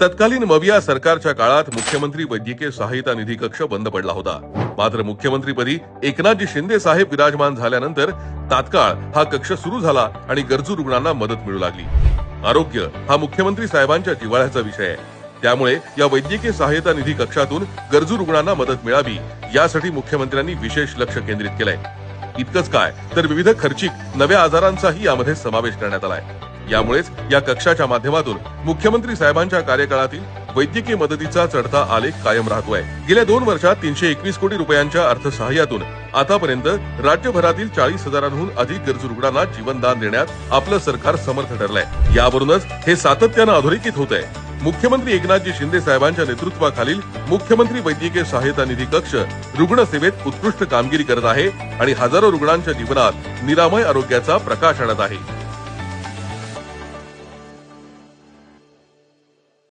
तत्कालीन मविया सरकारच्या काळात मुख्यमंत्री वैद्यकीय सहायता निधी कक्ष बंद पडला होता। मात्र मुख्यमंत्रीपदी एकनाथजी शिंदे साहेब विराजमान झाल्यानंतर तात्काळ हा कक्ष सुरू झाला आणि गरजू रुग्णांना मदत मिळू लागली। आरोग्य हा मुख्यमंत्री साहेबांच्या जिव्हाळ्याचा विषय आहे, त्यामुळे या वैद्यकीय सहायता निधी कक्षातून गरजू रुग्णांना मदत मिळावी यासाठी मुख्यमंत्र्यांनी विशेष लक्ष केंद्रित केलंय। इतकंच काय तर विविध खर्चिक नव्या आजारांचाही यामध्ये समावेश करण्यात आलाय। यामुळेच या कक्षाच्या माध्यमातून मुख्यमंत्री साहेबांच्या कार्यकाळातील वैद्यकीय मदतीचा चढता आलेख कायम राहतोय। गेल्या 2 वर्षात 321 कोटी रुपयांच्या अर्थसहाय्यातून आतापर्यंत राज्यभरातील 40,000हून अधिक गरजू रुग्णांना जीवनदान देण्यात आपलं सरकार समर्थ ठरलंय। यावरूनच हे सातत्यानं अधोरेखित होतंय। मुख्यमंत्री एकनाथजी शिंदे साहेबांच्या नेतृत्वाखालील मुख्यमंत्री वैद्यकीय सहायता निधी कक्ष रुग्णसेवेत उत्कृष्ट कामगिरी करत आहे आणि हजारो रुग्णांच्या जीवनात निरामय आरोग्याचा प्रकाश आणत आहे।